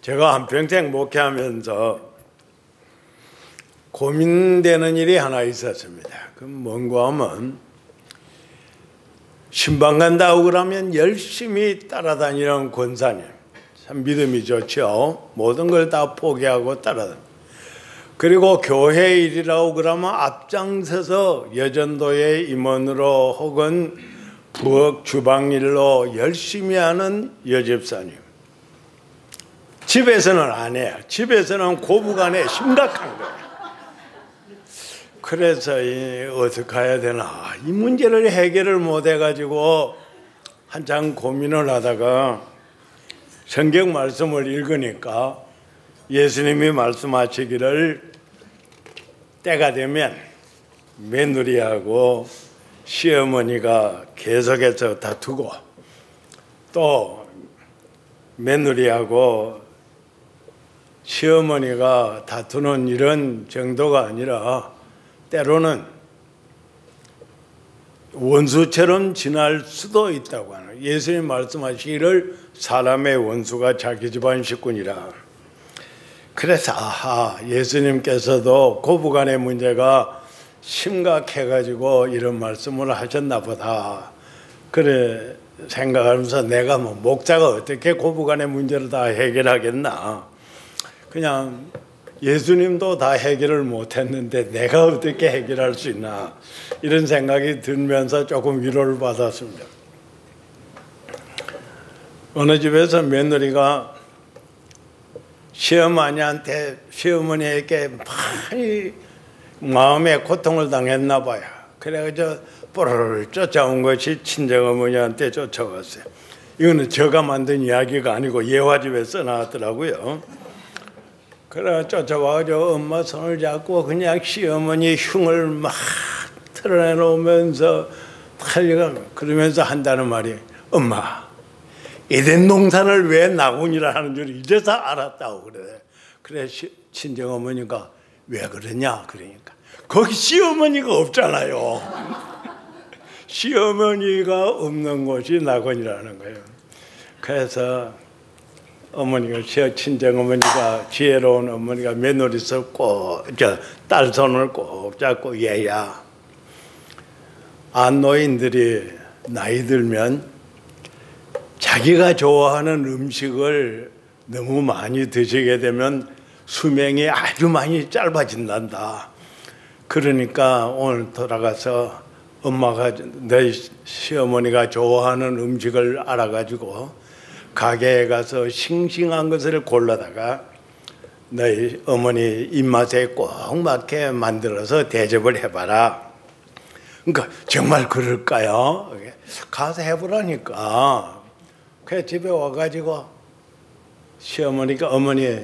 제가 한평생 목회하면서 고민되는 일이 하나 있었습니다. 그럼 뭔가 하면 신방 간다고 그러면 열심히 따라다니는 권사님, 참 믿음이 좋죠. 모든 걸 다 포기하고 따라다니고, 그리고 교회 일이라고 그러면 앞장서서 여전도의 임원으로 혹은 부엌 주방일로 열심히 하는 여집사님. 집에서는 안 해요. 집에서는 고부간에 심각한 거예요. 그래서 어떻게 해야 되나, 이 문제를 해결을 못 해가지고 한참 고민을 하다가 성경 말씀을 읽으니까 예수님이 말씀하시기를 때가 되면 며느리하고 시어머니가 계속해서 다투고, 또 며느리하고 시어머니가 다투는 이런 정도가 아니라 때로는 원수처럼 지날 수도 있다고 하는, 예수님 말씀하시기를 사람의 원수가 자기 집안 식구니라. 그래서 예수님께서도 고부간의 문제가 심각해가지고 이런 말씀을 하셨나 보다, 그래 생각하면서 내가 목자가 어떻게 고부간의 문제를 다 해결하겠나, 그냥 예수님도 다 해결을 못했는데 내가 어떻게 해결할 수 있나, 이런 생각이 들면서 조금 위로를 받았습니다. 어느 집에서 며느리가 시어머니에게 많이 마음에 고통을 당했나 봐요. 그래가지고 뽀로를 쫓아온 것이 친정어머니한테 쫓아왔어요. 이거는 제가 만든 이야기가 아니고 예화집에 써놨더라고요. 그래 쫓아와가지고 엄마 손을 잡고 그냥 시어머니 흉을 막 털어내놓으면서 그러면서 한다는 말이, 엄마 에덴 동산을 왜 나군이라 하는 줄 이제서 알았다고 그래. 그래 친정어머니가 왜 그러냐 그러니까, 거기 시어머니가 없잖아요. 시어머니가 없는 곳이 낙원이라는 거예요. 그래서 어머니가, 친정어머니가, 지혜로운 어머니가 며느리 딸 손을 꼭 잡고, 얘야, 안노인들이 나이 들면 자기가 좋아하는 음식을 너무 많이 드시게 되면 수명이 아주 많이 짧아진단다. 그러니까 오늘 돌아가서 엄마가 너희 시어머니가 좋아하는 음식을 알아가지고 가게에 가서 싱싱한 것을 골라다가 너희 어머니 입맛에 꼭 맞게 만들어서 대접을 해봐라. 그러니까 정말 그럴까요? 가서 해보라니까. 그래서 집에 와가지고 시어머니가, 어머니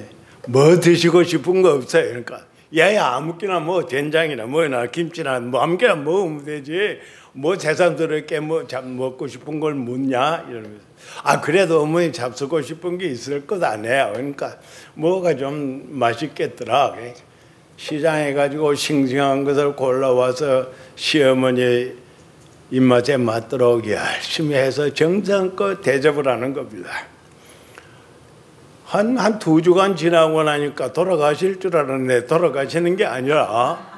뭐 드시고 싶은 거 없어요? 그러니까 얘야 아무렇게나 뭐 된장이나 뭐나 김치나 뭐 아무렇게나 먹으면 되지, 뭐 세상스럽게 뭐 먹고 싶은 걸 묻냐 이러면서, 그래도 어머니 잡수고 싶은 게 있을 것 아니에요. 그러니까 뭐가 좀 맛있겠더라. 시장에 가지고 싱싱한 것을 골라와서 시어머니 입맛에 맞도록 열심히 해서 정성껏 대접을 하는 겁니다. 한 2주간 지나고 나니까 돌아가실 줄 알았는데 돌아가시는 게 아니라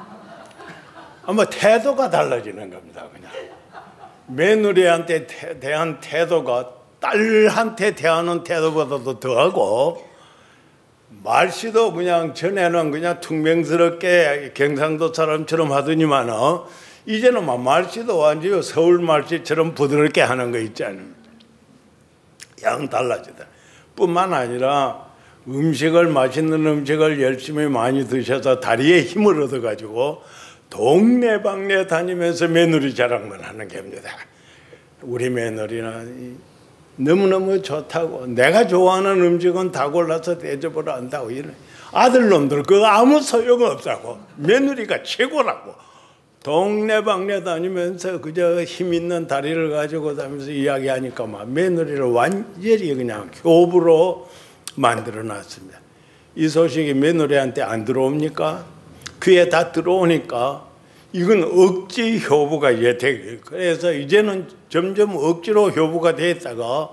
아마 태도가 달라지는 겁니다. 그냥 며느리한테 대한 태도가 딸한테 대하는 태도보다도 더하고, 말씨도 그냥 전에는 그냥 퉁명스럽게 경상도 사람처럼 하더니만 이제는 막 말씨도 완전히 서울 말씨처럼 부드럽게 하는 거 있잖아요. 양 달라지다. 뿐만 아니라 맛있는 음식을 열심히 많이 드셔서 다리에 힘을 얻어가지고 동네방네 다니면서 며느리 자랑만 하는 겁니다. 우리 며느리는 너무너무 좋다고, 내가 좋아하는 음식은 다 골라서 대접을 한다고. 아들놈들 그거 아무 소용없다고, 며느리가 최고라고. 동네방네 다니면서 그저 힘 있는 다리를 가지고 다니면서 이야기하니까 막 며느리를 완전히 그냥 교부로 만들어 놨습니다. 이 소식이 며느리한테 안 들어옵니까? 귀에 다 들어오니까 이건 억지 효부가 되고, 그래서 이제는 점점 억지로 효부가 됐다가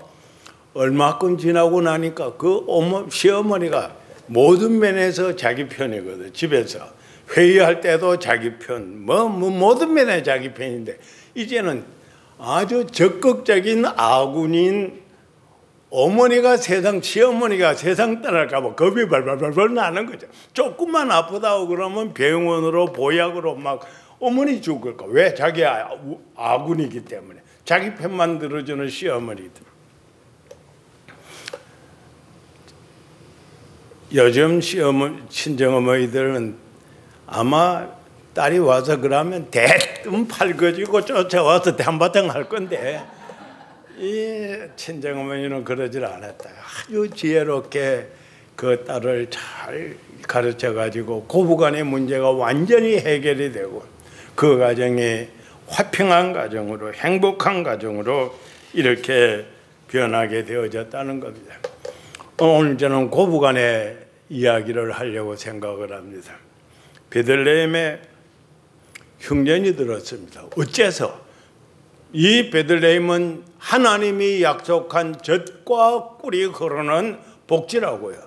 얼마큼 지나고 나니까 그 시어머니가 모든 면에서 자기 편이거든. 집에서 회의할 때도 자기 편, 모든 면에 자기 편인데 이제는 아주 적극적인 아군인 어머니가 시어머니가 세상 떠날까 봐 겁이 발발발발 나는 거죠. 조금만 아프다고 그러면 병원으로 보약으로 막 어머니 죽을까. 왜? 자기 아군이기 때문에. 자기 편만 들어주는 시어머니들. 요즘 친정어머니들은 아마 딸이 와서 그러면 대뜸 팔 거지고 쫓아와서 한바탕 할 건데 이 친정어머니는 그러질 않았다. 아주 지혜롭게 그 딸을 잘 가르쳐가지고 고부간의 문제가 완전히 해결이 되고 그 가정이 화평한 가정으로 행복한 가정으로 이렇게 변하게 되어졌다는 겁니다. 오늘 저는 고부간의 이야기를 하려고 생각을 합니다. 베들레헴에 흉년이 들었습니다. 어째서? 이 베들레헴은 하나님이 약속한 젖과 꿀이 흐르는 복지라고요.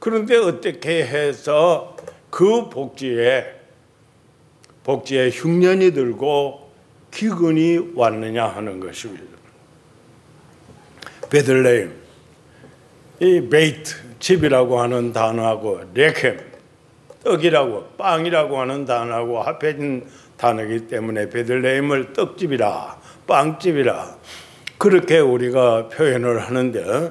그런데 어떻게 해서 그 복지에 흉년이 들고 기근이 왔느냐 하는 것입니다. 베들레헴, 이 베이트, 집이라고 하는 단어하고 레켐, 떡이라고 빵이라고 하는 단어하고 합해진 단어이기 때문에 베들레헴을 떡집이라 빵집이라 그렇게 우리가 표현을 하는데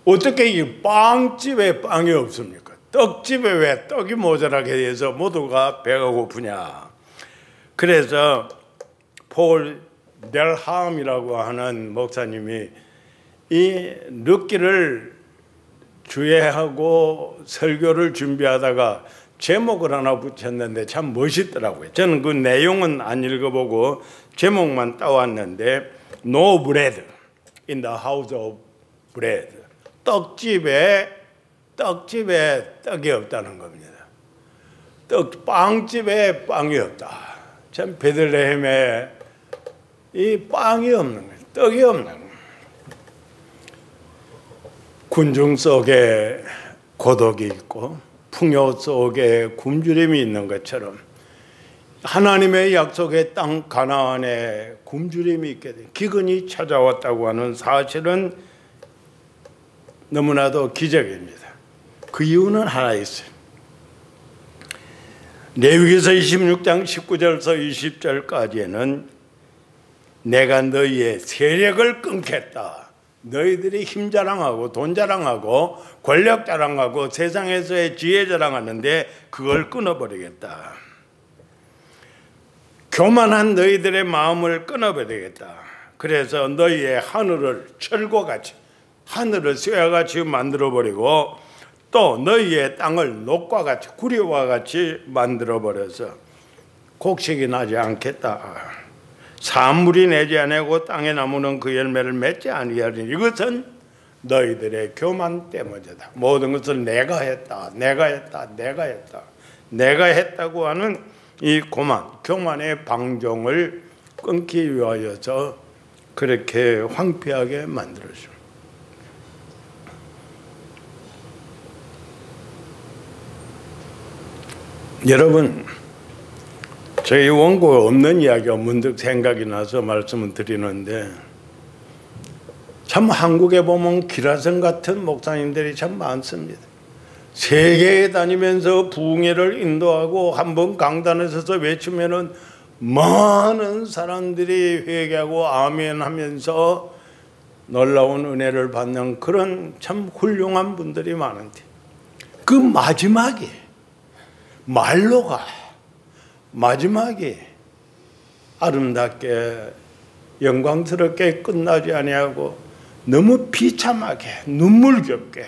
어떻게 이 빵집에 빵이 없습니까? 떡집에 왜 떡이 모자라게 돼서 모두가 배가 고프냐. 그래서 폴 델함이라고 하는 목사님이 이 르기를 주례하고 설교를 준비하다가 제목을 하나 붙였는데 참 멋있더라고요. 저는 그 내용은 안 읽어보고 제목만 따왔는데 No bread in the house of bread. 떡집에 떡이 없다는 겁니다. 빵집에 빵이 없다. 참 베들레헴에 이 빵이 없는 거예요. 떡이 없는 거예요. 군중 속에 고독이 있고 풍요 속에 굶주림이 있는 것처럼 하나님의 약속의 땅 가나안에 굶주림이 있게 돼 기근이 찾아왔다고 하는 사실은 너무나도 기적입니다. 그 이유는 하나 있어요. 레위기서 26장 19절에서 20절까지는 내가 너희의 세력을 끊겠다. 너희들이 힘 자랑하고 돈 자랑하고 권력 자랑하고 세상에서의 지혜 자랑하는데 그걸 끊어버리겠다. 교만한 너희들의 마음을 끊어버리겠다. 그래서 너희의 하늘을 철과 같이 하늘을 쇠와 같이 만들어버리고 또 너희의 땅을 녹과 같이 구리와 같이 만들어버려서 곡식이 나지 않겠다. 산물이 내지 아니하고 땅의 나무는 그 열매를 맺지 아니하리니 이것은 너희들의 교만 때문이다. 모든 것을 내가 했다고 하는 이 교만의 방종을 끊기 위하여서 그렇게 황폐하게 만들었습니다. 여러분, 저희 원고에 없는 이야기가 문득 생각이 나서 말씀을 드리는데 참 한국에 보면 기라성 같은 목사님들이 참 많습니다. 세계에 다니면서 부흥회를 인도하고 한번 강단에 서서 외치면은 많은 사람들이 회개하고 아멘 하면서 놀라운 은혜를 받는 그런 참 훌륭한 분들이 많은데 그 마지막에 아름답게 영광스럽게 끝나지 아니하고 너무 비참하게 눈물겹게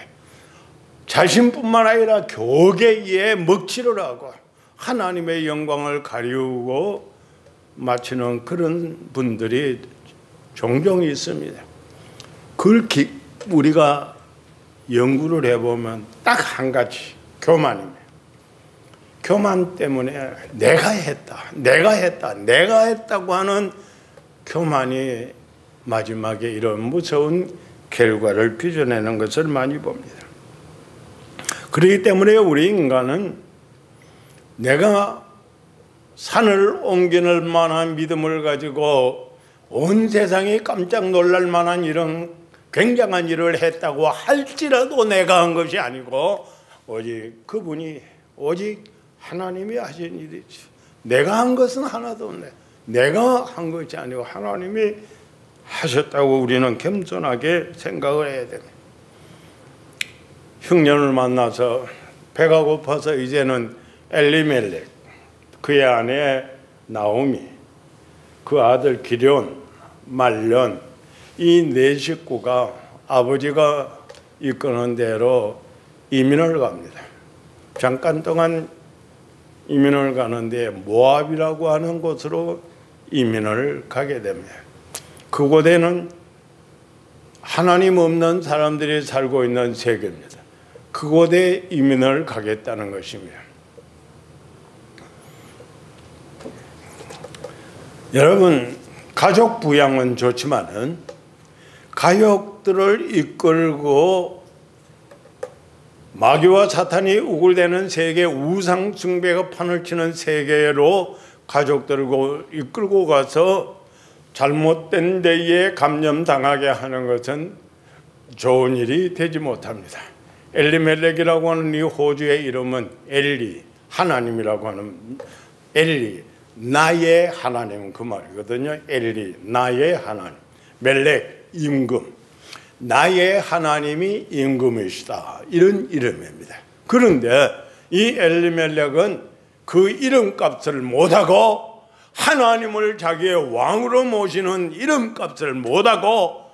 자신뿐만 아니라 교계에 먹칠을 하고 하나님의 영광을 가리우고 마치는 그런 분들이 종종 있습니다. 그걸 우리가 연구를 해보면 딱 한 가지 교만입니다. 교만 때문에 내가 했다고 하는 교만이 마지막에 이런 무서운 결과를 빚어내는 것을 많이 봅니다. 그렇기 때문에 우리 인간은 내가 산을 옮기는 만한 믿음을 가지고 온 세상이 깜짝 놀랄 만한 이런 굉장한 일을 했다고 할지라도 내가 한 것이 아니고 오직 그분이, 오직 하나님이 하신 일이지. 내가 한 것은 하나도 없네. 내가 한 것이 아니고 하나님이 하셨다고 우리는 겸손하게 생각을 해야 됩니다. 흉년을 만나서 배가 고파서 이제는 엘리멜렉, 그의 아내 나오미, 그 아들 기럨, 말련, 이 네 식구가 아버지가 이끄는 대로 이민을 갑니다. 잠깐 동안 이민을 가는데 모압이라고 하는 곳으로 이민을 가게 됩니다. 그곳에는 하나님 없는 사람들이 살고 있는 세계입니다. 그곳에 이민을 가겠다는 것입니다. 여러분, 가족 부양은 좋지만은 가족들을 이끌고 마귀와 사탄이 우글대는 세계, 우상 숭배가 판을 치는 세계로 가족들을 이끌고 가서 잘못된 데에 감염당하게 하는 것은 좋은 일이 되지 못합니다. 엘리멜렉이라고 하는 이 호주의 이름은 엘리, 하나님이라고 하는, 엘리, 나의 하나님, 그 말이거든요. 엘리, 나의 하나님. 멜렉, 임금. 나의 하나님이 임금이시다, 이런 이름입니다. 그런데 이 엘리멜렉은 그 이름값을 못하고 하나님을 자기의 왕으로 모시는 이름값을 못하고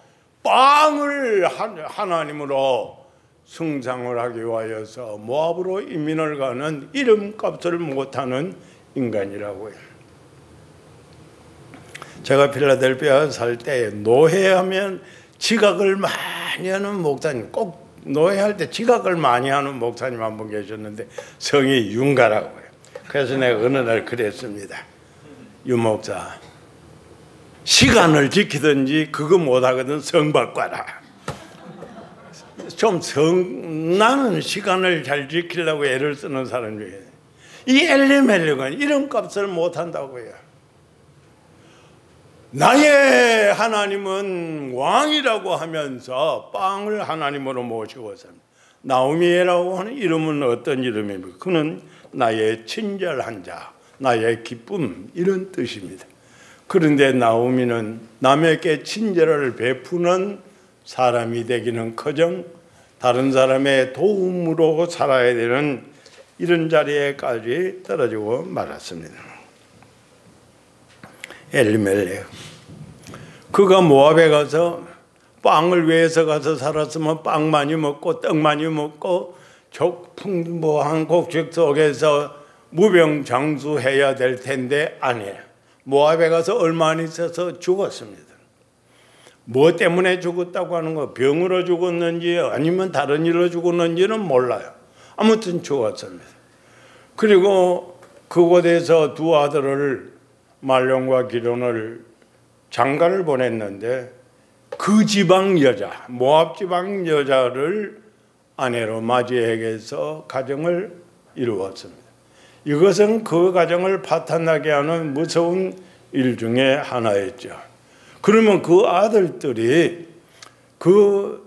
빵을 하나님으로 승상을 하기 위하여서 모압으로 이민을 가는 이름값을 못하는 인간이라고요. 제가 필라델피아 살 때 노회하면 지각을 많이 하는 목사님, 꼭 노회할 때 지각을 많이 하는 목사님 한 분 계셨는데 성이 윤가라고요. 그래서 내가 어느 날 그랬습니다. 윤 목사, 시간을 지키든지 그거 못하거든 성 바꿔라. 나는 시간을 잘 지키려고 애를 쓰는 사람 중에 이 엘리멜렉은 이름값을 못한다고요. 나의 하나님은 왕이라고 하면서 빵을 하나님으로 모시고 삽니다. 나오미라고 하는 이름은 어떤 이름입니까? 그는 나의 친절한 자, 나의 기쁨, 이런 뜻입니다. 그런데 나오미는 남에게 친절을 베푸는 사람이 되기는 커녕 다른 사람의 도움으로 살아야 되는 이런 자리에까지 떨어지고 말았습니다. 엘리멜렉, 그가 모압에 가서 빵을 위해서 가서 살았으면 빵 많이 먹고 떡 많이 먹고 풍부한 곡식 속에서 무병장수해야 될 텐데 아니에요. 모압에 가서 얼마 안 있어서 죽었습니다. 뭐 때문에 죽었다고 하는 거, 병으로 죽었는지 아니면 다른 일로 죽었는지는 몰라요. 아무튼 죽었습니다. 그리고 그곳에서 두 아들을, 말론과 기럨을 장가를 보냈는데 그 지방 여자, 모압 지방 여자를 아내로 맞이해서 가정을 이루었습니다. 이것은 그 가정을 파탄나게 하는 무서운 일 중에 하나였죠. 그러면 그 아들들이 그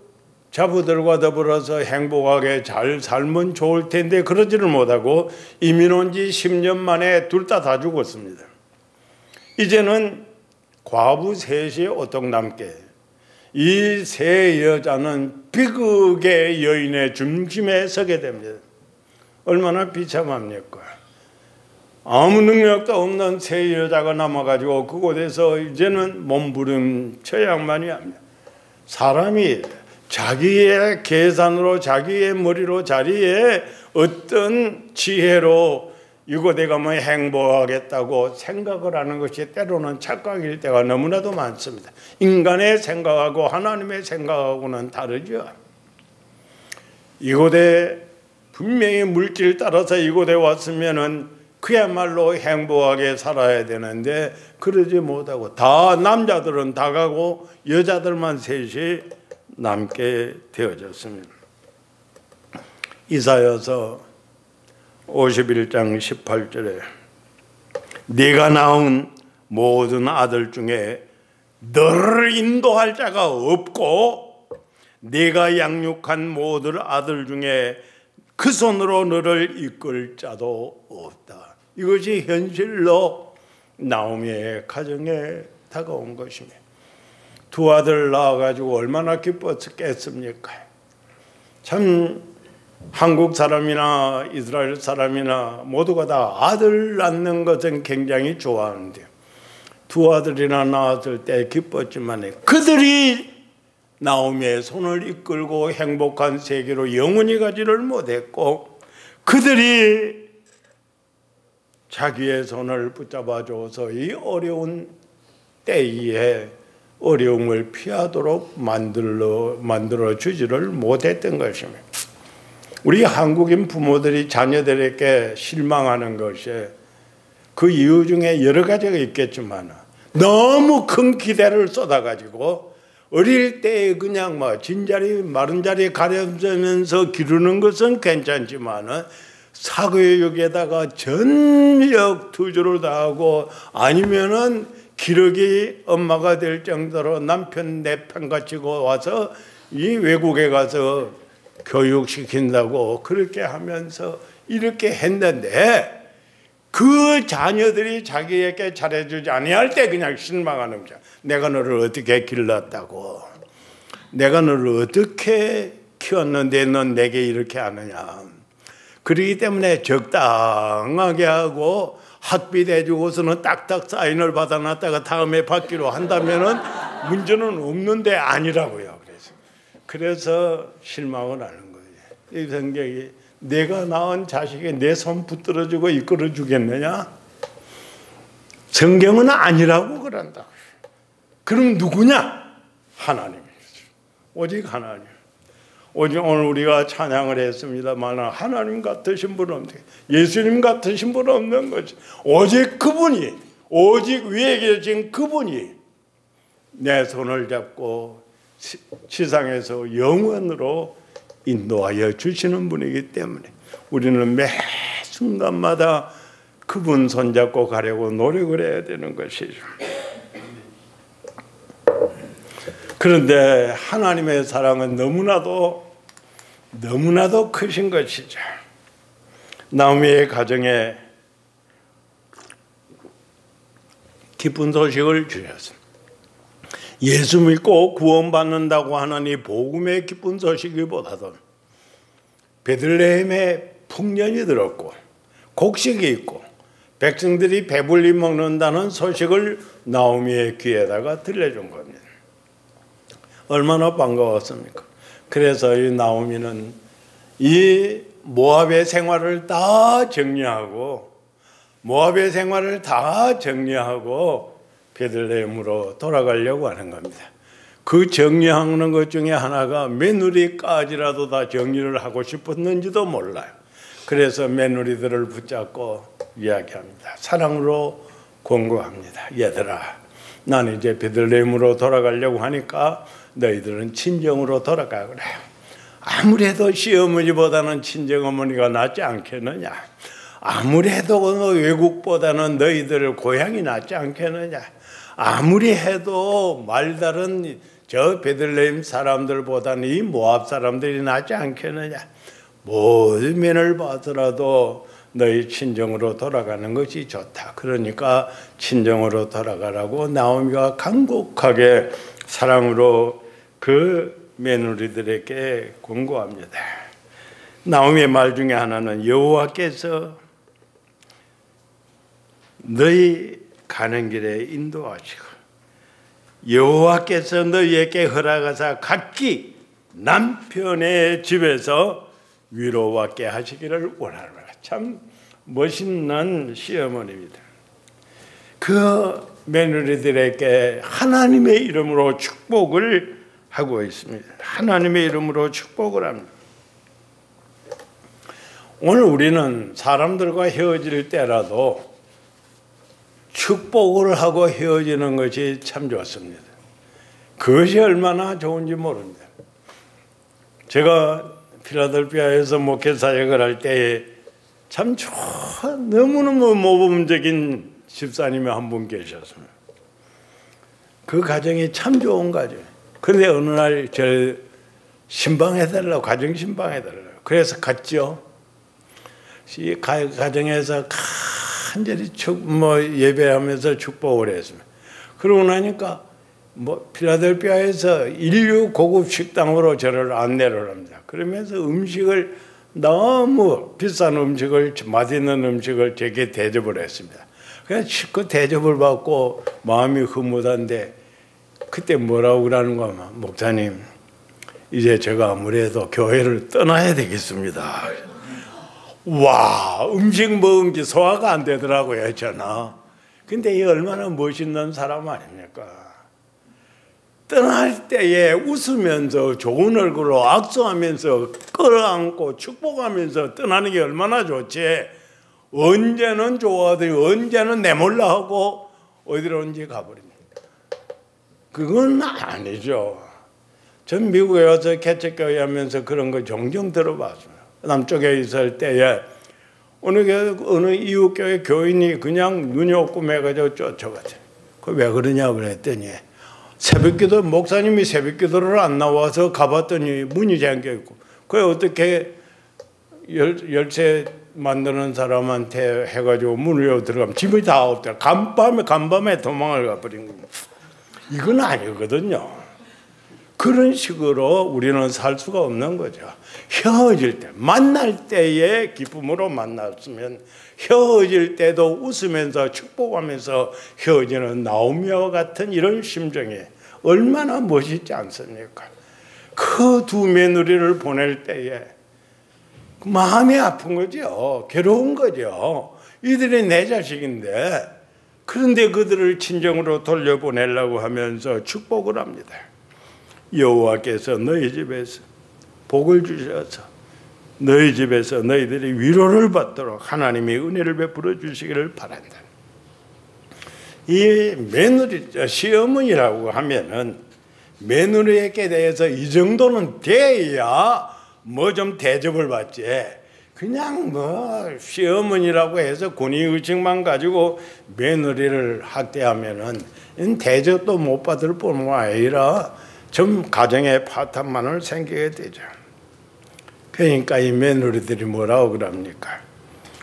자부들과 더불어서 행복하게 잘 살면 좋을 텐데 그러지를 못하고 이민 온 지 10년 만에 둘 다 죽었습니다. 이제는 과부 셋이 오떡남게, 이 세 여자는 비극의 여인의 중심에 서게 됩니다. 얼마나 비참합니까? 아무 능력도 없는 세 여자가 남아가지고 그곳에서 이제는 몸부림쳐야만이 합니다. 사람이 자기의 계산으로, 자기의 머리로, 자기의 어떤 지혜로 이곳에 가면 행복하겠다고 생각을 하는 것이 때로는 착각일 때가 너무나도 많습니다. 인간의 생각하고 하나님의 생각하고는 다르죠. 이곳에 분명히 물질 따라서 이곳에 왔으면은 그야말로 행복하게 살아야 되는데 그러지 못하고 다 남자들은 다 가고 여자들만 셋이 남게 되어졌습니다. 이사야서 51장 18절에 네가 낳은 모든 아들 중에 너를 인도할 자가 없고 네가 양육한 모든 아들 중에 그 손으로 너를 이끌 자도 없다. 이것이 현실로 나오미의 가정에 다가온 것입니다. 두 아들 낳아가지고 얼마나 기뻤겠습니까? 참 한국 사람이나 이스라엘 사람이나 모두가 다 아들 낳는 것은 굉장히 좋아하는데 두 아들이나 낳았을 때 기뻤지만 그들이 나오미의 손을 이끌고 행복한 세계로 영원히 가지를 못했고 그들이 자기의 손을 붙잡아줘서 이 어려운 때에 어려움을 피하도록 만들어 주지를 못했던 것입니다. 우리 한국인 부모들이 자녀들에게 실망하는 것이 그 이유 중에 여러 가지가 있겠지만 너무 큰 기대를 쏟아가지고 어릴 때 그냥 진자리 마른 자리 가려면서 기르는 것은 괜찮지만 사교육에다가 전력 투자를 다하고 아니면은 기러기 엄마가 될 정도로 남편 내편 갖추고 와서 이 외국에 가서 교육시킨다고 그렇게 하면서 이렇게 했는데 그 자녀들이 자기에게 잘해주지 아니할 때 그냥 실망하는 거죠. 내가 너를 어떻게 길렀다고, 내가 너를 어떻게 키웠는데 넌 내게 이렇게 하느냐. 그렇기 때문에 적당하게 하고 학비 대주고서는 딱딱 사인을 받아놨다가 다음에 받기로 한다면은 문제는 없는데 아니라고요. 그래서 실망을 하는 거예요. 이 성경이 내가 낳은 자식이 내 손 붙들어주고 이끌어 주겠느냐? 성경은 아니라고 그런다. 그럼 누구냐? 하나님이죠. 오직 하나님. 오직 오늘 우리가 찬양을 했습니다만 하나님 같으신 분은 없는, 예수님 같으신 분은 없는 거지. 오직 그분이, 오직 위에 계신 그분이 내 손을 잡고 지상에서 영원으로 인도하여 주시는 분이기 때문에 우리는 매 순간마다 그분 손잡고 가려고 노력을 해야 되는 것이죠. 그런데 하나님의 사랑은 너무나도 크신 것이죠. 나오미의 가정에 기쁜 소식을 주셨습니다. 예수 믿고 구원받는다고 하는 이 복음의 기쁜 소식이보다도 베들레헴에 풍년이 들었고 곡식이 있고 백성들이 배불리 먹는다는 소식을 나오미의 귀에다가 들려준 겁니다. 얼마나 반가웠습니까? 그래서 이 나오미는 이 모압의 생활을 다 정리하고 베들레헴으로 돌아가려고 하는 겁니다. 그 정리하는 것 중에 하나가 며느리까지라도 다 정리를 하고 싶었는지도 몰라요. 그래서 며느리들을 붙잡고 이야기합니다. 사랑으로 권고합니다. 얘들아, 나는 이제 베들레헴으로 돌아가려고 하니까 너희들은 친정으로 돌아가 그래. 아무래도 시어머니보다는 친정어머니가 낫지 않겠느냐. 아무래도 외국보다는 너희들 고향이 낫지 않겠느냐. 아무리 해도 말다른 저 베들레헴 사람들보다는 이 모압 사람들이 낫지 않겠느냐. 모든 면을 봐서라도 너희 친정으로 돌아가는 것이 좋다. 그러니까 친정으로 돌아가라고 나오미가 간곡하게 사랑으로 그 며느리들에게 권고합니다. 나오미의 말 중에 하나는 여호와께서 너희 가는 길에 인도하시고 여호와께서 너희에게 허락하사 각기 남편의 집에서 위로받게 하시기를 원하노라. 참 멋있는 시어머니입니다. 그 며느리들에게 하나님의 이름으로 축복을 하고 있습니다. 하나님의 이름으로 축복을 합니다. 오늘 우리는 사람들과 헤어질 때라도 축복을 하고 헤어지는 것이 참 좋습니다. 그것이 얼마나 좋은지 모릅니다. 제가 필라델피아에서 목회 사역을 할 때에 참 너무너무 모범적인 집사님이 한 분 계셨습니다. 그 가정이 참 좋은 가정. 그런데 어느 날 저를 신방해달라고, 가정 신방해달라고. 그래서 갔죠. 이 가정에서 간절히 예배하면서 축복을 했습니다. 그러고 나니까 필라델피아에서 인류 고급 식당으로 저를 안내를 합니다. 그러면서 음식을 너무 비싼 음식을, 맛있는 음식을 제게 대접을 했습니다. 그래서 그 대접을 받고 마음이 흐뭇한데 그때 뭐라고 그러는 거야. 목사님, 이제 제가 아무래도 교회를 떠나야 되겠습니다. 와, 음식 먹은 게 소화가 안 되더라고요, 저는. 근데 이 얼마나 멋있는 사람 아닙니까? 떠날 때에 웃으면서 좋은 얼굴로 악수하면서 끌어안고 축복하면서 떠나는 게 얼마나 좋지. 언제는 좋아하더니 언제는 내몰라 하고 어디론지 가버립니다. 그건 아니죠. 전 미국에 와서 개척교회 하면서 그런 거 종종 들어봤습니다. 남쪽에 있을 때에 어느 이웃교회 교인이 그냥 눈이 오꾸매가지고 쫓아갔어요. 그 왜 그러냐 그랬더니 새벽기도, 목사님이 새벽기도를 안 나와서 가봤더니 문이 잠겨있고, 그게 어떻게 열쇠 만드는 사람한테 해가지고 문을 열고 들어가면 집이 다 없더라. 간밤에 도망을 가버린 겁니다. 이건 아니거든요. 그런 식으로 우리는 살 수가 없는 거죠. 헤어질 때, 만날 때의 기쁨으로 만났으면 헤어질 때도 웃으면서 축복하면서 헤어지는 나오미와 같은 이런 심정이 얼마나 멋있지 않습니까? 그 두 며느리를 보낼 때에 마음이 아픈 거죠. 괴로운 거죠. 이들이 내 자식인데, 그런데 그들을 친정으로 돌려보내려고 하면서 축복을 합니다. 여호와께서 너희 집에서 복을 주셔서 너희 집에서 너희들이 위로를 받도록 하나님이 은혜를 베풀어 주시기를 바란다. 이 며느리, 시어머니라고 하면은 며느리에게 대해서 이 정도는 돼야 좀 대접을 받지. 그냥 시어머니라고 해서 권위의식만 가지고 며느리를 학대하면은 대접도 못 받을 뿐만 아니라 좀 가정에 파탄만을 생기게 되죠. 그러니까 이 며느리들이 뭐라고 그럽니까?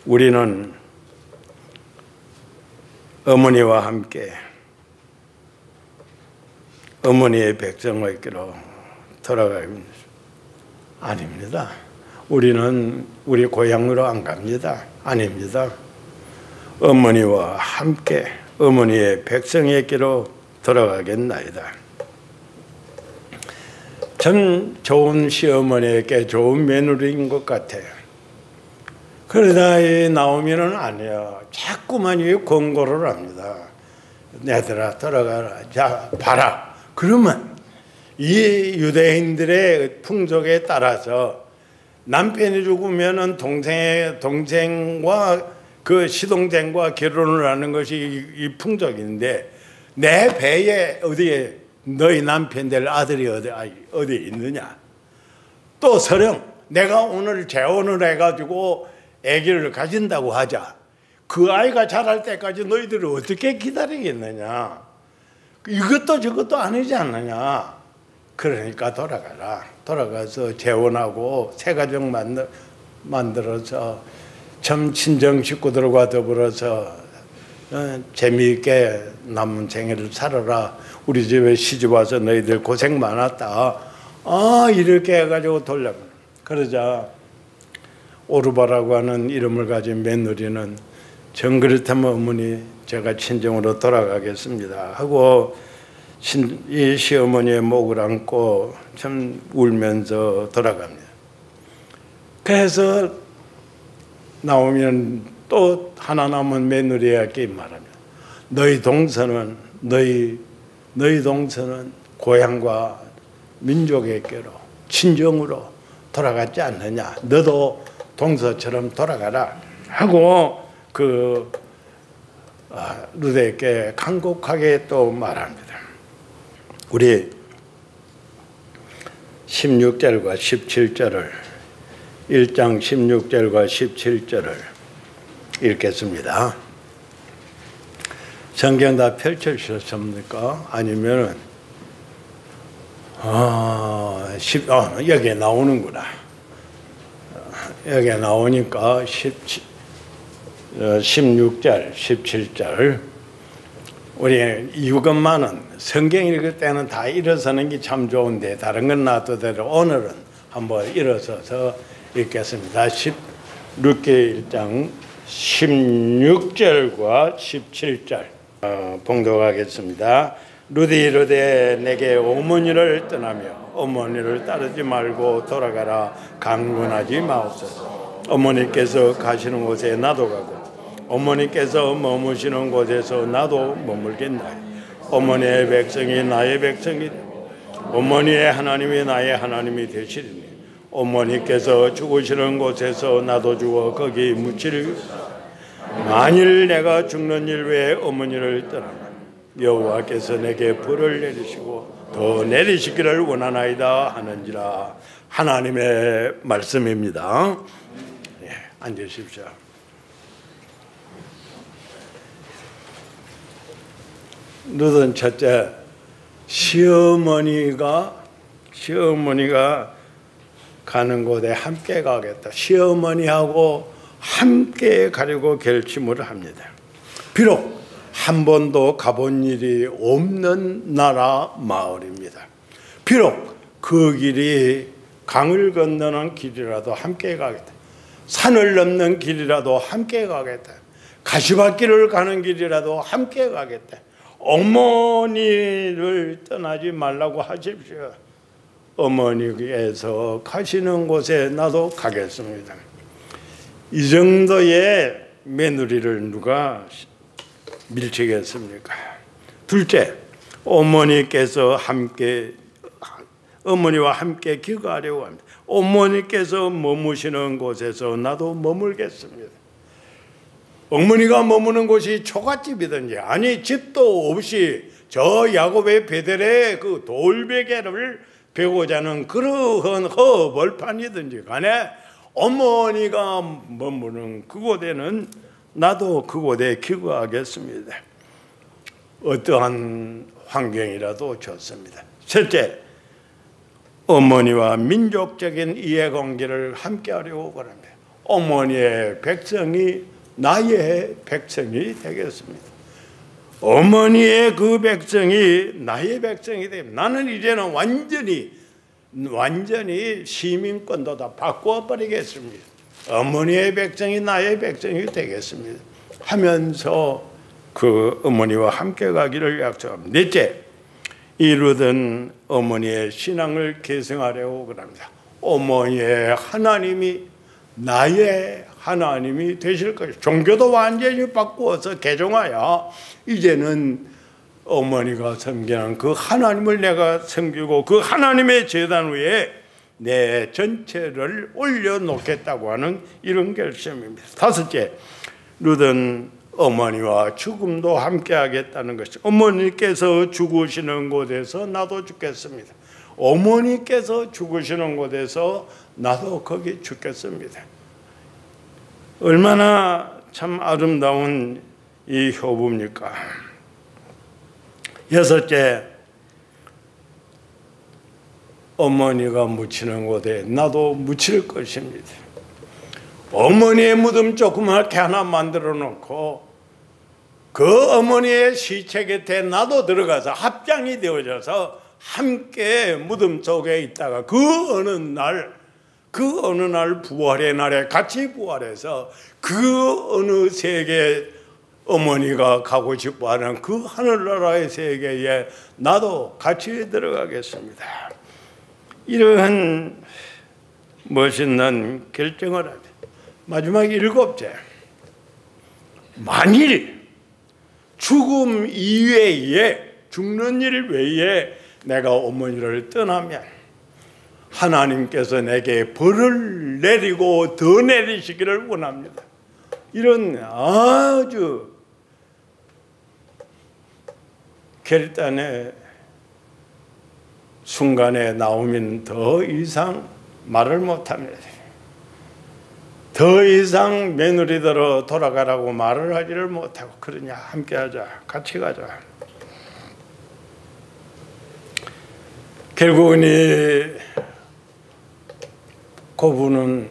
우리는 어머니와 함께 어머니의 백성에게로 돌아갑니다. 아닙니다. 우리는 우리 고향으로 안 갑니다. 아닙니다. 어머니와 함께 어머니의 백성에게로 돌아가겠나이다. 전 좋은 시어머니에게 좋은 며느리인 것 같아요. 그러다 이 나오미는 아니야. 자꾸만 이 권고를 합니다. 얘들아 돌아가라. 자 봐라. 그러면 이 유대인들의 풍속에 따라서 남편이 죽으면은 동생과 그 시동생과 결혼을 하는 것이 이 풍속인데, 내 배에 어디에 너희 남편 될 아들이 어디 있느냐? 또 서령 내가 오늘 재혼을 해가지고 아기를 가진다고 하자. 그 아이가 자랄 때까지 너희들을 어떻게 기다리겠느냐? 이것도 저것도 아니지 않느냐? 그러니까 돌아가라. 돌아가서 재혼하고 새 가정 만들어서 참 친정 식구들과 더불어서 재미있게 남은 생애를 살아라. 우리 집에 시집 와서 너희들 고생 많았다. 이렇게 해가지고 돌려. 그러자 오르바라고 하는 이름을 가진 며느리는 정 그렇다면 어머니 제가 친정으로 돌아가겠습니다 하고 이 시어머니의 목을 안고 참 울면서 돌아갑니다. 그래서 나오면 또 하나 남은 며느리에게 말합니다. 너희 동서는 고향과 민족에게로 친정으로 돌아갔지 않느냐. 너도 동서처럼 돌아가라 하고 룻에게 간곡하게 또 말합니다. 우리 16절과 17절을 1장 16절과 17절을 읽겠습니다. 성경 다 펼쳐주셨습니까? 아니면은 여기에 나오는구나. 여기에 나오니까 16절, 17절. 우리 이것만은 성경 읽을 때는 다 일어서는 게 참 좋은데 다른 건 놔두대로 오늘은 한번 일어서서 읽겠습니다. 룻기 1장 16절과 17절 봉독하겠습니다. 룻이 이르되 내게 어머니를 떠나며 어머니를 따르지 말고 돌아가라. 강권하지 마옵소서. 어머니께서 가시는 곳에 나도 가고 어머니께서 머무시는 곳에서 나도 머물겠나요. 어머니의 백성이 나의 백성이 어머니의 하나님이 나의 하나님이 되시리니 어머니께서 죽으시는 곳에서 나도 죽어 거기 묻히리. 만일 내가 죽는 일 외에 어머니를 떠나면 여호와께서 내게 불을 내리시고 더 내리시기를 원하나이다 하는지라. 하나님의 말씀입니다. 앉으십시오. 룻은 첫째, 시어머니가 가는 곳에 함께 가겠다. 시어머니하고 함께 가려고 결심을 합니다. 비록 한 번도 가본 일이 없는 나라 마을입니다. 비록 그 길이 강을 건너는 길이라도 함께 가겠다. 산을 넘는 길이라도 함께 가겠다. 가시밭길을 가는 길이라도 함께 가겠다. 어머니를 떠나지 말라고 하십시오. 어머니께서 가시는 곳에 나도 가겠습니다. 이 정도의 며느리를 누가 밀치겠습니까? 둘째, 어머니께서 어머니와 함께 기거하려고 합니다. 어머니께서 머무시는 곳에서 나도 머물겠습니다. 어머니가 머무는 곳이 초가집이든지 아니 집도 없이 저 야곱의 베델의 그 돌베개를 베고자 하는 그러한 허벌판이든지 간에 어머니가 머무는 그곳에는 나도 그곳에 기거하겠습니다. 어떠한 환경이라도 좋습니다. 셋째, 어머니와 민족적인 이해관계를 함께하려고 합니다. 어머니의 백성이 나의 백성이 되겠습니다. 어머니의 그 백성이 나의 백성이 됩니다. 나는 이제는 완전히 시민권도 다 바꾸어 버리겠습니다. 어머니의 백성이 나의 백성이 되겠습니다 하면서 그 어머니와 함께 가기를 약속합니다. 넷째, 이 룻은 어머니의 신앙을 계승하려고 합니다. 어머니의 하나님이 나의 하나님이 되실 것이다. 종교도 완전히 바꾸어서 개종하여 이제는 어머니가 섬기는 그 하나님을 내가 섬기고 그 하나님의 제단 위에 내 전체를 올려놓겠다고 하는 이런 결심입니다. 다섯째, 룻은 어머니와 죽음도 함께 하겠다는 것이 어머니께서 죽으시는 곳에서 나도 죽겠습니다. 어머니께서 죽으시는 곳에서 나도 거기 죽겠습니다. 얼마나 참 아름다운 이 효부입니까? 여섯째, 어머니가 묻히는 곳에 나도 묻힐 것입니다. 어머니의 무덤 조그맣게 하나 만들어 놓고 그 어머니의 시체 곁에 나도 들어가서 합장이 되어져서 함께 무덤 속에 있다가 그 어느 날 부활의 날에 같이 부활해서 그 어느 세계 어머니가 가고 싶어하는 그 하늘나라의 세계에 나도 같이 들어가겠습니다. 이러한 멋있는 결정을 합니다. 마지막 일곱째, 만일 죽음 이외에 죽는 일 외에 내가 어머니를 떠나면 하나님께서 내게 벌을 내리고 더 내리시기를 원합니다. 이런 아주 결단의 순간에 나오면 더 이상 말을 못합니다. 더 이상 며느리들어 돌아가라고 말을 하지를 못하고, 그러냐, 함께하자, 같이 가자. 결국은 이 고부는,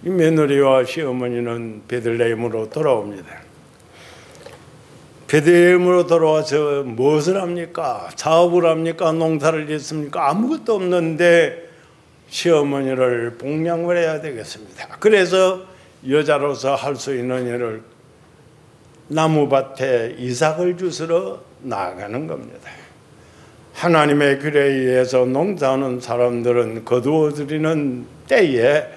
이 며느리와 시어머니는 베들레헴으로 돌아옵니다. 베들레헴으로 돌아와서 무엇을 합니까? 사업을 합니까? 농사를 짓습니까? 아무것도 없는데 시어머니를 복양을 해야 되겠습니다. 그래서 여자로서 할 수 있는 일을 나무밭에 이삭을 주스러 나아가는 겁니다. 하나님의 길에 의해서 농사하는 사람들은 거두어들이는 때에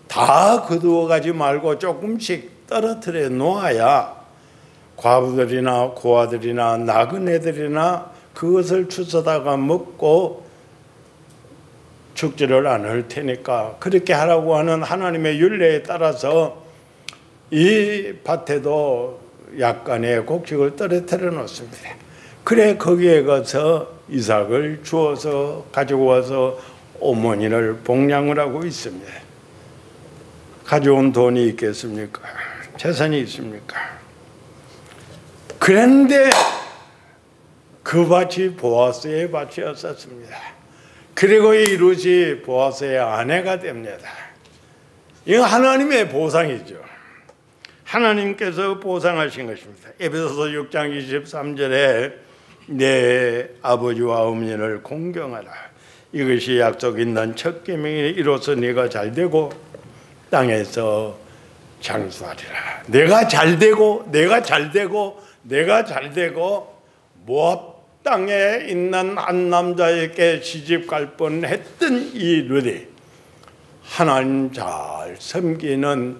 다 거두어가지 말고 조금씩 떨어뜨려 놓아야 과부들이나 고아들이나 나그네들이나 그것을 주워다가 먹고 죽지를 않을 테니까 그렇게 하라고 하는 하나님의 율례에 따라서 이 밭에도 약간의 곡식을 떨어뜨려 놓습니다. 그래 거기에 가서 이삭을 주워서 가지고 와서 어머니를 복양을 하고 있습니다. 가져온 돈이 있겠습니까? 재산이 있습니까? 그런데 그 밭이 보아스의 밭이었었습니다. 그리고 이 룻이 보아스의 아내가 됩니다. 이거 하나님의 보상이죠. 하나님께서 보상하신 것입니다. 에베소서 6장 23절에 내 아버지와 어머니를 공경하라. 이것이 약속 있는 첫 계명이니 이로써 네가 잘되고 땅에서 장수하리라. 내가 잘되고 모압 땅에 있는 한 남자에게 시집 갈 뻔했던 이 룻이 하나님 잘 섬기는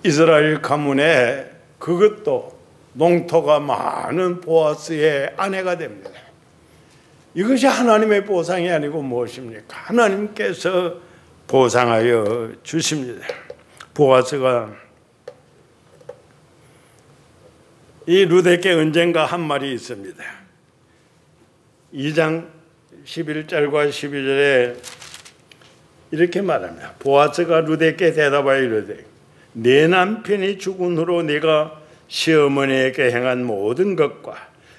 이스라엘 가문에, 그것도 농토가 많은 보아스의 아내가 됩니다. 이것이 하나님의 보상이 아니고 무엇입니까? 하나님께서 보상하여 주십니다. 보아스가 이 룻에게 언젠가 한 말이 있습니다. 2장 11절과 12절에 이렇게 말합니다. 보아스가 룻에게 대답하여 이르되 내 남편이 죽은 후로 네가 시어머니에게 행한 모든 것과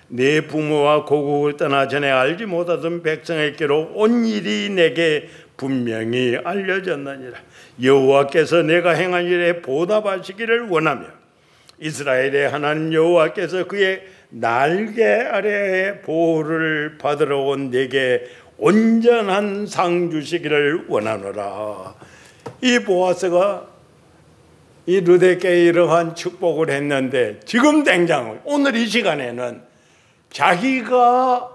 내 부모와 고국을 떠나 전에 알지 못하던 백성에게로 온 일이 내게 분명히 알려졌느니라. 여호와께서 내가 행한 일에 보답하시기를 원하며 이스라엘의 하나님 여호와께서 그의 날개 아래에 보호를 받으러 온 내게 온전한 상 주시기를 원하노라. 이 보아스가 이 룻에게 이러한 축복을 했는데 지금 당장 오늘 이 시간에는 자기가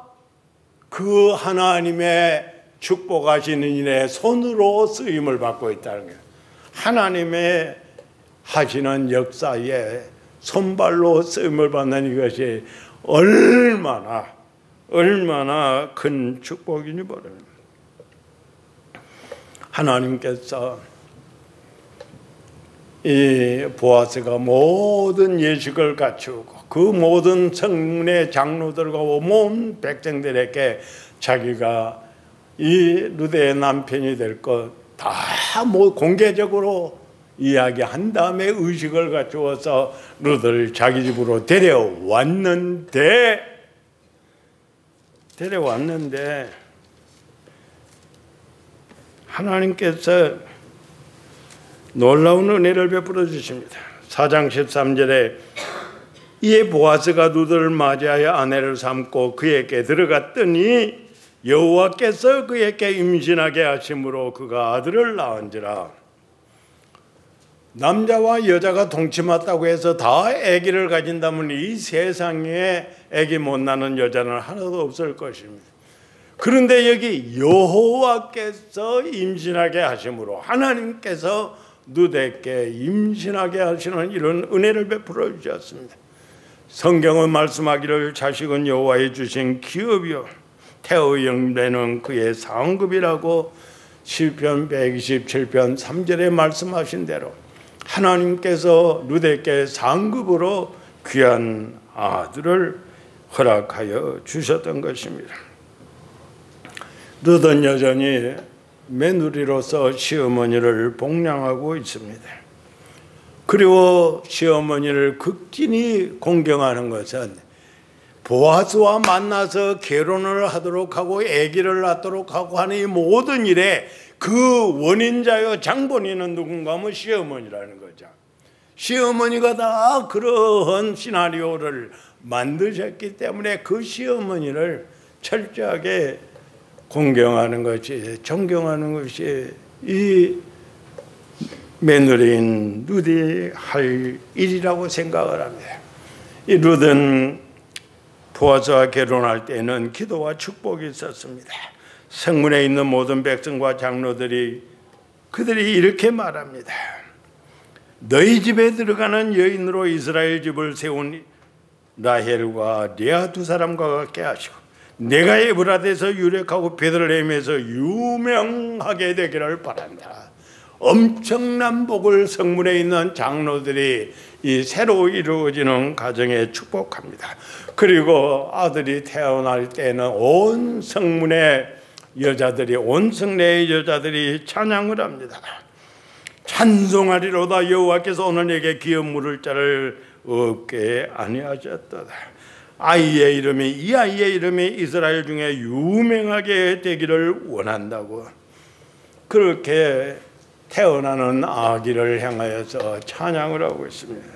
그 하나님의 축복하시는 일에 손으로 쓰임을 받고 있다는 거예요. 하나님의 하시는 역사에 손발로 쓰임을 받는 이것이 얼마나 큰 축복이니 모릅니다. 하나님께서 이 보아스가 모든 예식을 갖추고 그 모든 성문의 장로들과 온 백성들에게 자기가 이 룻의 남편이 될 것 다 공개적으로 이야기한 다음에 의식을 갖추어서 룻을 자기 집으로 데려왔는데 하나님께서 놀라운 은혜를 베풀어 주십니다. 4장 13절에 이에 보아스가 룻을 맞이하여 아내를 삼고 그에게 들어갔더니 여호와께서 그에게 임신하게 하심으로 그가 아들을 낳은지라. 남자와 여자가 동침했다고 해서 다 아기를 가진다면 이 세상에 아기 못 낳는 여자는 하나도 없을 것입니다. 그런데 여기 여호와께서 임신하게 하심으로 하나님께서 룻에게 임신하게 하시는 이런 은혜를 베풀어 주셨습니다. 성경은 말씀하기를 자식은 여호와의 주신 기업이요 태의 영배는 그의 상급이라고 시편 127편 3절에 말씀하신 대로 하나님께서 룻에게 상급으로 귀한 아들을 허락하여 주셨던 것입니다. 룻은 여전히 며느리로서 시어머니를 복량하고 있습니다. 그리고 시어머니를 극진히 공경하는 것은 보아스와 만나서 결혼을 하도록 하고 아기를 낳도록 하고 하는 이 모든 일에 그 원인자요 장본인은 누군가 하면 시어머니라는 거죠. 시어머니가 다 그러한 시나리오를 만드셨기 때문에 그 시어머니를 철저하게 공경하는 것이, 존경하는 것이 이 며느리인 룻이 할 일이라고 생각을 합니다. 이 룻은 보아스와 결혼할 때는 기도와 축복이 있었습니다. 성문에 있는 모든 백성과 장로들이 그들이 이렇게 말합니다. 너희 집에 들어가는 여인으로 이스라엘 집을 세운 라헬과 레아 두 사람과 같게 하시고 내가 에브라데에서 유력하고 베들레헴에서 유명하게 되기를 바란다. 엄청난 복을 성문에 있는 장로들이 이 새로 이루어지는 가정에 축복합니다. 그리고 아들이 태어날 때는 온 성문의 여자들이, 온 성내의 여자들이 찬양을 합니다. 찬송하리로다. 여호와께서 오늘 내게 기업 물을 자를 없게 아니하셨도다. 아이의 이름이, 이 아이의 이름이 이스라엘 중에 유명하게 되기를 원한다고. 그렇게 태어나는 아기를 향하여서 찬양을 하고 있습니다.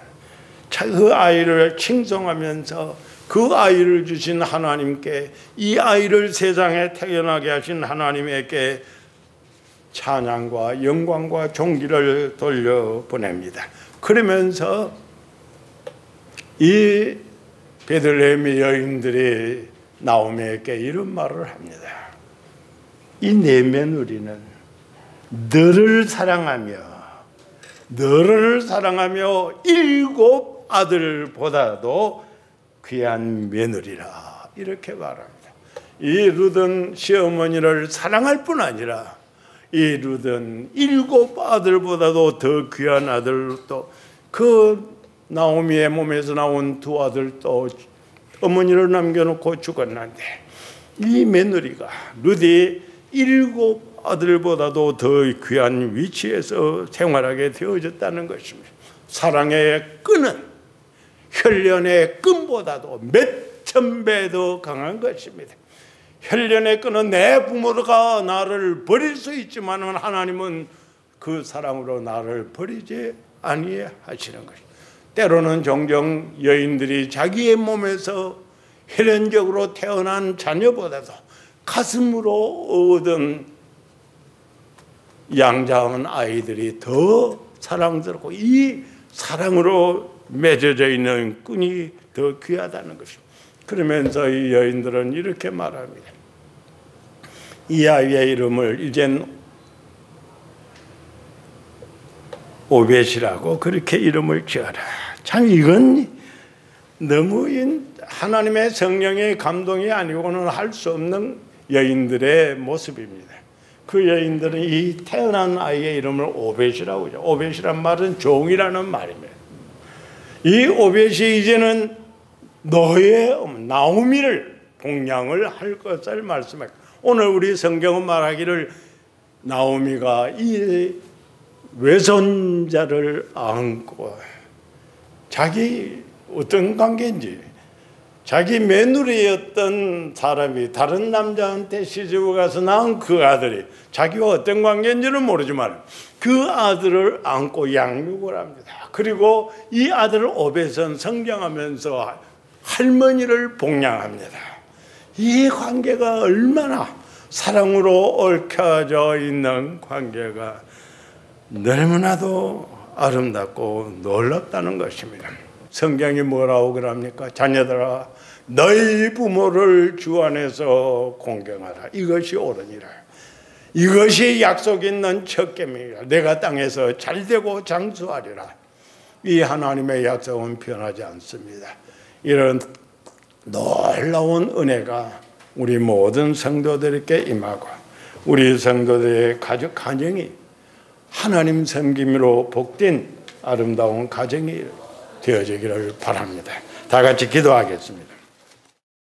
그 아이를 칭송하면서 그 아이를 주신 하나님께, 이 아이를 세상에 태어나게 하신 하나님에게 찬양과 영광과 존귀를 돌려보냅니다. 그러면서 이 베들레헴의 여인들이 나오미에게 이런 말을 합니다. 이 내 며느리는 너를 사랑하며 일곱 아들보다도 귀한 며느리라, 이렇게 말합니다. 이 룻은 시어머니를 사랑할 뿐 아니라 이 룻은 일곱 아들보다도 더 귀한 아들도, 그 나오미의 몸에서 나온 두 아들도 어머니를 남겨놓고 죽었는데 이 며느리가 룻이 일곱 아들보다도 더 귀한 위치에서 생활하게 되어졌다는 것입니다. 사랑의 끈은 혈련의 끈보다도 몇천 배 더 강한 것입니다. 혈련의 끈은 내 부모가 나를 버릴 수 있지만 하나님은 그 사랑으로 나를 버리지 아니하시는 것입니다. 때로는 종종 여인들이 자기의 몸에서 혈연적으로 태어난 자녀보다도 가슴으로 얻은 양자한 아이들이 더 사랑스럽고 이 사랑으로 맺어져 있는 끈이 더 귀하다는 것입니다. 그러면서 이 여인들은 이렇게 말합니다. 이 아이의 이름을 이젠 오벳이라고 그렇게 이름을 지어라. 참 이건 너무 하나님의 성령의 감동이 아니고는 할 수 없는 여인들의 모습입니다. 그 여인들은 이 태어난 아이의 이름을 오벳이라고 하죠. 오벳이란 말은 종이라는 말입니다. 이 오벳이 이제는 너의 나오미를 복량을 할 것을 말씀합니다. 오늘 우리 성경은 말하기를 나오미가 이 외손자를 안고 자기 어떤 관계인지, 자기 며느리였던 사람이 다른 남자한테 시집을 가서 낳은 그 아들이 자기와 어떤 관계인지는 모르지만 그 아들을 안고 양육을 합니다. 그리고 이 아들을 오벳은 성장하면서 할머니를 복양합니다. 이 관계가 얼마나 사랑으로 얽혀져 있는 관계가 너무나도 아름답고 놀랍다는 것입니다. 성경이 뭐라고 그럽니까? 자녀들아, 너희 부모를 주 안에서 공경하라. 이것이 옳으니라. 이것이 약속 있는 첫 계명이라. 내가 땅에서 잘되고 장수하리라. 이 하나님의 약속은 변하지 않습니다. 이런 놀라운 은혜가 우리 모든 성도들에게 임하고 우리 성도들의 가정이 하나님 섬김으로 복된 아름다운 가정이 되어지기를 바랍니다. 다 같이 기도하겠습니다.